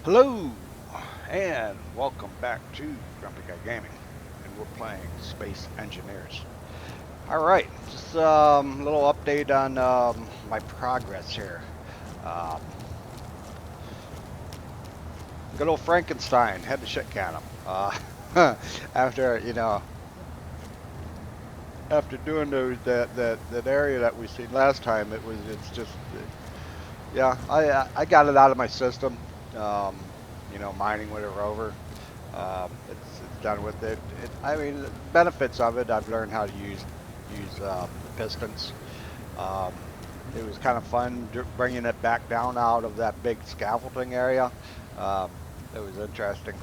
Hello, and welcome back to Grumpy Guy Gaming, and we're playing Space Engineers. All right, just a little update on my progress here. Um, Good old Frankenstein had to shit can him. After after doing that area that we seen last time, it's just yeah, I got it out of my system. Mining with a rover. It's done with it. I mean, the benefits of it. I've learned how to use the pistons. Um, it was kind of fun bringing it back down out of that big scaffolding area. Um, it was interesting,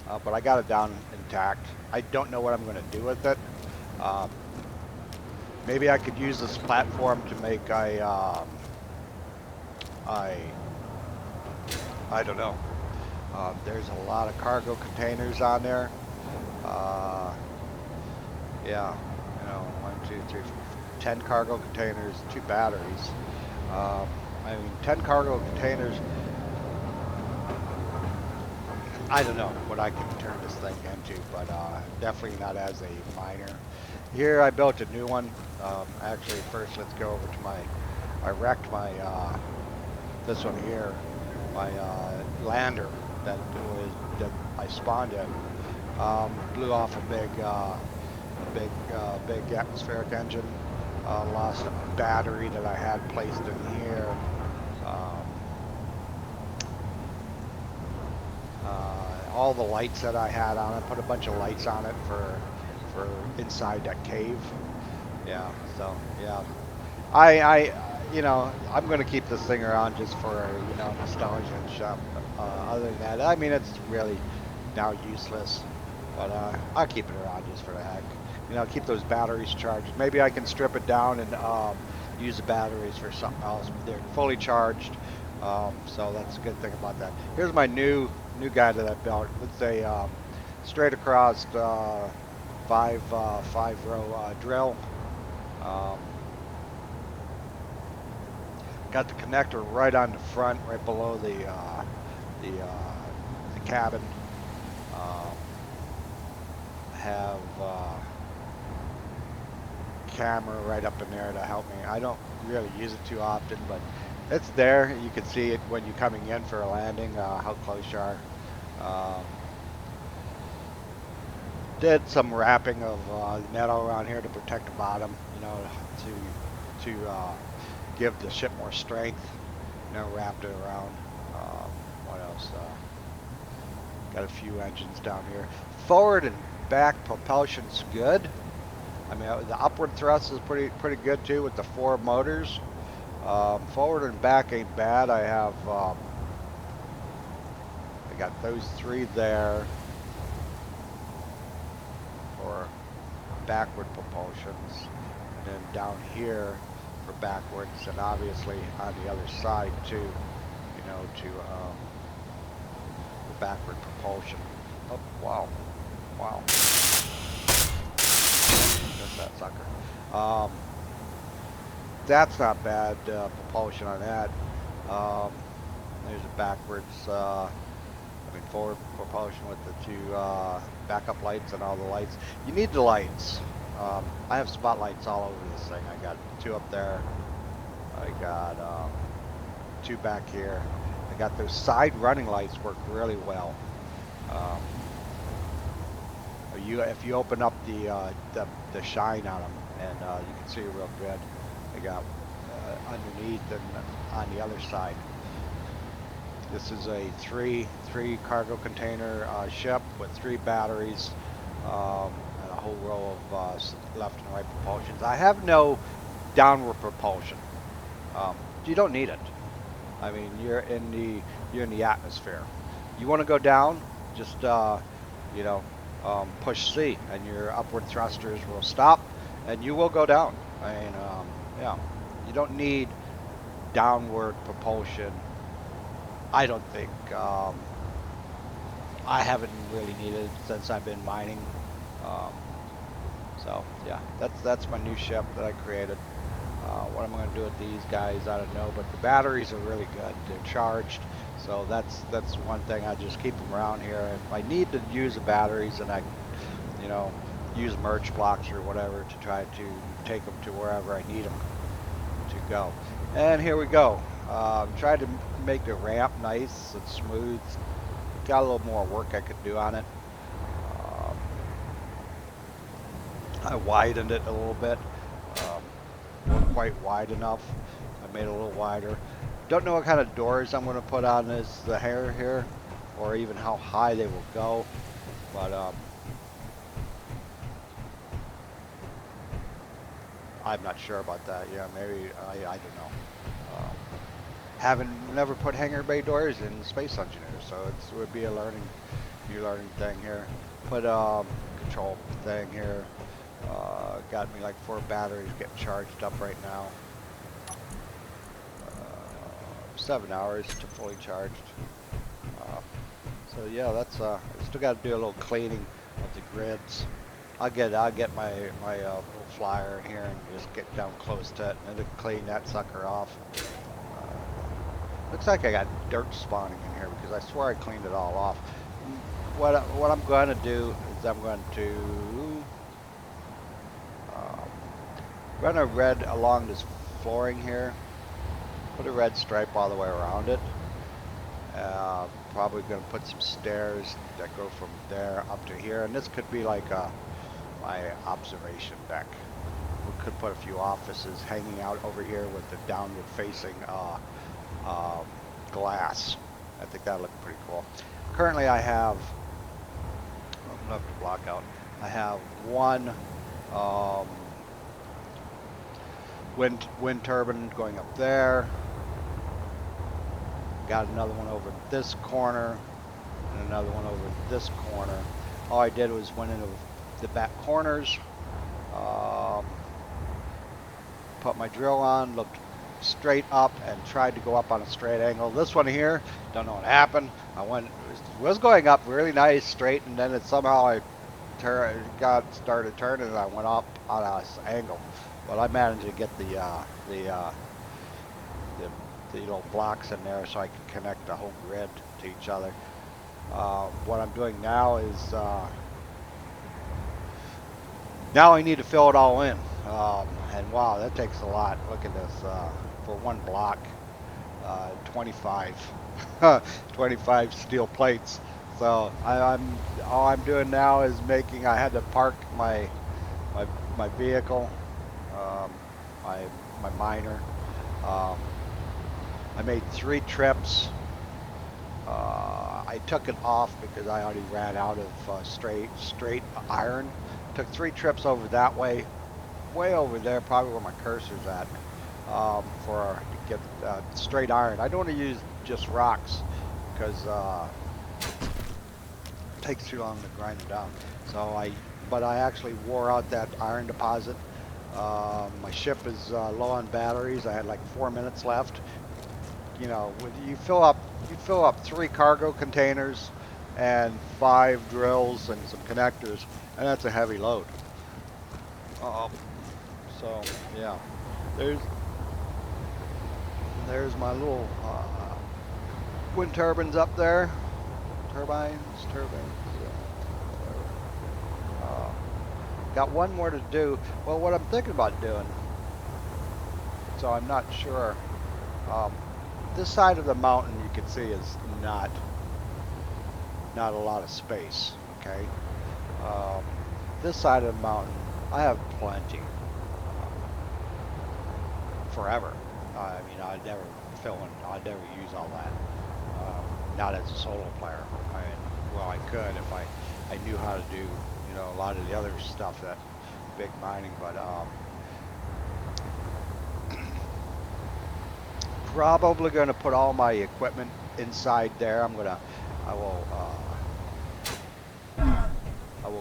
but I got it down intact. I don't know what I'm going to do with it. Um, Maybe I could use this platform to make I I don't know. There's a lot of cargo containers on there. Uh, Yeah, one, two, three, four, 10 cargo containers, two batteries. Um, I mean, 10 cargo containers, I don't know what I can turn this thing into, but definitely not as a miner. Here I built a new one. Actually, first let's go over to I wrecked this one here, my lander that I spawned in. Blew off a big atmospheric engine. Lost a battery that I had placed in here. Um, all the lights that I had on it. Put a bunch of lights on it for inside that cave. Yeah. So yeah, I'm going to keep this thing around just for nostalgia and stuff. Other than that, I mean, it's really now useless. But I'll keep it around just for the heck. Keep those batteries charged. Maybe I can strip it down and use the batteries for something else. They're fully charged, so that's a good thing about that. Here's my new guy that I built. It's a straight across five row drill. Um, got the connector right on the front, right below the cabin. Um, have camera right up in there to help me. I don't really use it too often, but it's there. You can see it when you're coming in for a landing, how close you are. Um, did some wrapping of metal around here to protect the bottom, to give the ship more strength. Wrapped it around. What else? Got a few engines down here. Forward and back propulsion's good. I mean, the upward thrust is pretty good too with the four motors. Forward and back ain't bad. I got those three there for backward propulsions, and then down here for backwards, and obviously on the other side too. To for backward propulsion. Oh wow, wow! That's that sucker. That's not bad propulsion on that. Um, there's a backwards, forward propulsion with the two backup lights and all the lights. You need the lights. I have spotlights all over this thing. I got two up there. I got two back here. I got those side running lights work really well. Um, if you open up the shine on them, and you can see real good. I got underneath and on the other side. This is a three cargo container ship with three batteries and a whole row of left and right propulsions. I have no downward propulsion. You don't need it. I mean, you're in the atmosphere. You want to go down, just push C, and your upward thrusters will stop, and you will go down. I mean, yeah, you don't need downward propulsion. I don't think. I haven't really needed it since I've been mining. Um, so yeah, that's my new ship that I created. What I'm going to do with these guys, I don't know, but the batteries are really good. They're charged, So that's one thing. I just keep them around here. If I need to use the batteries, and I, you know, use merge blocks or whatever to try to take them to wherever I need them to go. And here we go. Tried to make the ramp nice and smooth. Got a little more work I could do on it. Um, I widened it a little bit. Wasn't quite wide enough. I made it a little wider. Don't know what kind of doors I'm going to put on the hair here, or even how high they will go. But I'm not sure about that. Yeah, maybe I don't know. Haven't never put hangar bay doors in Space Engineer, so it would be a new learning thing here. Put control thing here. Got me like 4 batteries getting charged up right now. 7 hours to fully charged. So yeah, that's I still got to do a little cleaning of the grids. I'll get my little flyer in here and just get down close to it and it'll clean that sucker off. Looks like I got dirt spawning in here because I swear I cleaned it all off. What I'm going to do is I'm going to run a red along this flooring here. Put a red stripe all the way around it. Probably going to put some stairs that go from there up to here, and this could be like my observation deck. We could put a few offices hanging out over here with the downward facing glass. I think that looked pretty cool. Currently I have, I'm going to have to block out, I have one wind turbine going up there. Got another one over this corner and another one over this corner. All I did was went into the back corners, put my drill on, looked straight up and tried to go up on a straight angle. This one here, don't know what happened. I was going up really nice straight, and then it somehow started turning and I went up on an angle. But I managed to get the little blocks in there so I can connect the whole grid to each other. What I'm doing now is now I need to fill it all in, and wow, that takes a lot. Look at this, for one block, 25 25 steel plates. So all I'm doing now is making, I had to park my vehicle, my miner. I made 3 trips. I took it off because I already ran out of straight iron. Took 3 trips over that way over there, probably where my cursor's at, to get straight iron. I don't want to use just rocks because it takes too long to grind it down. But I actually wore out that iron deposit. My ship is low on batteries. I had like 4 minutes left. You know, you fill up 3 cargo containers and 5 drills and some connectors, and that's a heavy load. So yeah, there's my little wind turbines up there. Turbines. Got one more to do. Well, what I'm thinking about doing, so I'm not sure. This side of the mountain you can see is not a lot of space. Okay. This side of the mountain I have plenty. Forever. I mean, I'd never use all that. Not as a solo player. Well, I could if I knew how to do, you know, a lot of the other stuff that big mining, but probably going to put all my equipment inside there. I will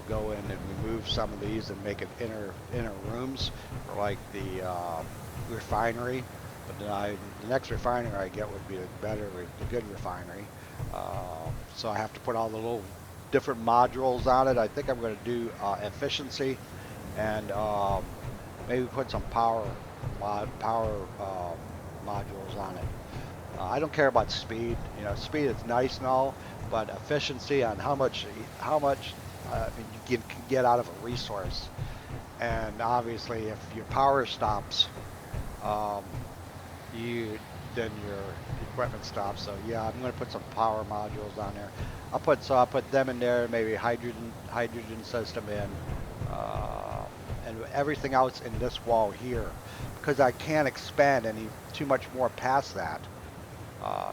go in and remove some of these and make it inner rooms for like the refinery. But then the next refinery I get would be the good refinery. So I have to put all the little different modules on it. I think I'm going to do efficiency and maybe put some power modules on it. I don't care about speed. You know, speed is nice and all, but efficiency on how much you can get out of a resource. And obviously, if your power stops, um, you then your equipment stops. So yeah, I'm going to put some power modules on there. I'll put them in there. Maybe hydrogen system in, uh, and everything else in this wall here, because I can't expand any too much more past that.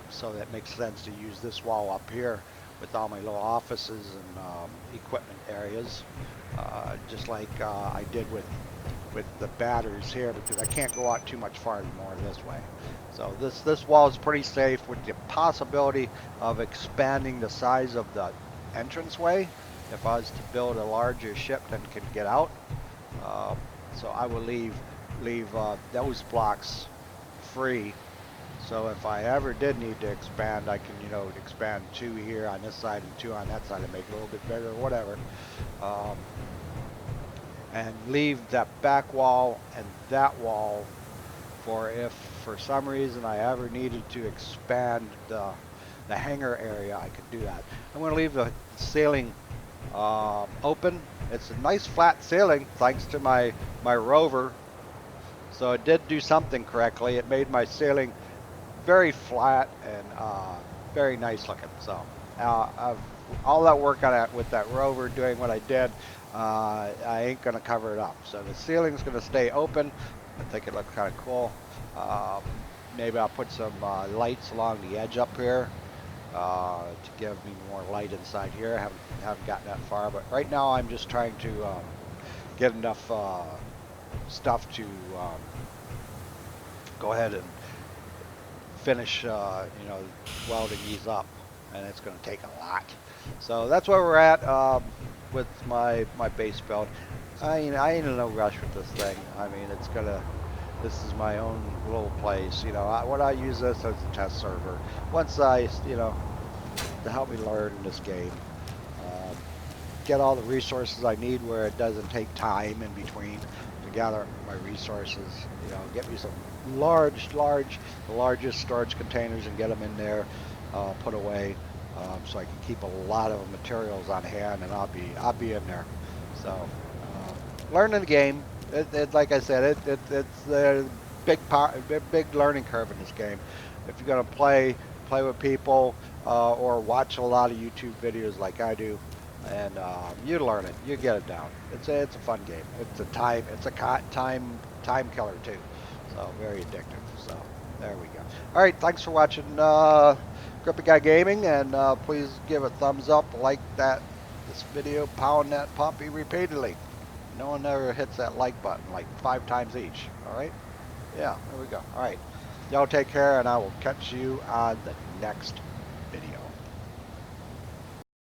So that makes sense to use this wall up here with all my little offices and equipment areas, just like I did with the batteries here, because I can't go out too much farther more this way. So this wall is pretty safe with the possibility of expanding the size of the entranceway if I was to build a larger ship that can get out. Uh, so I will leave those blocks free. So if I ever did need to expand, I can, you know, expand 2 here on this side and 2 on that side and make it a little bit bigger or whatever. Um, and leave that back wall and that wall for if for some reason I ever needed to expand the hangar area, I could do that. I'm going to leave the ceiling open. It's a nice flat ceiling thanks to my rover. So it did do something correctly. It made my ceiling very flat and very nice looking. So all that work on it with that rover doing what I did, I ain't gonna cover it up. So the ceiling's gonna stay open. I think it looks kind of cool. Um, Maybe I'll put some lights along the edge up here to give me more light inside here. Haven't gotten that far, but right now I'm just trying to get enough stuff to go ahead and finish, you know, welding these up, and it's going to take a lot. So that's where we're at with my base build. I ain't in no rush with this thing. I mean, this is my own little place. You know, what I use this as a test server. Once I, you know, to help me learn this game, get all the resources I need where it doesn't take time in between to gather my resources. You know, get me some the largest storage containers and get them in there, put away, so I can keep a lot of materials on hand, and I'll be in there. So learning the game. Like I said, it's a big learning curve in this game. If you're gonna play with people or watch a lot of YouTube videos like I do, and you learn it, you get it down. It's a fun game. It's a time killer too. So very addictive. So there we go. All right, thanks for watching Grippy Guy Gaming, and please give a thumbs up, like this video, pound that puppy repeatedly. No one ever hits that like button like 5 times each. All right? Yeah, there we go. All right. Y'all take care, and I will catch you on the next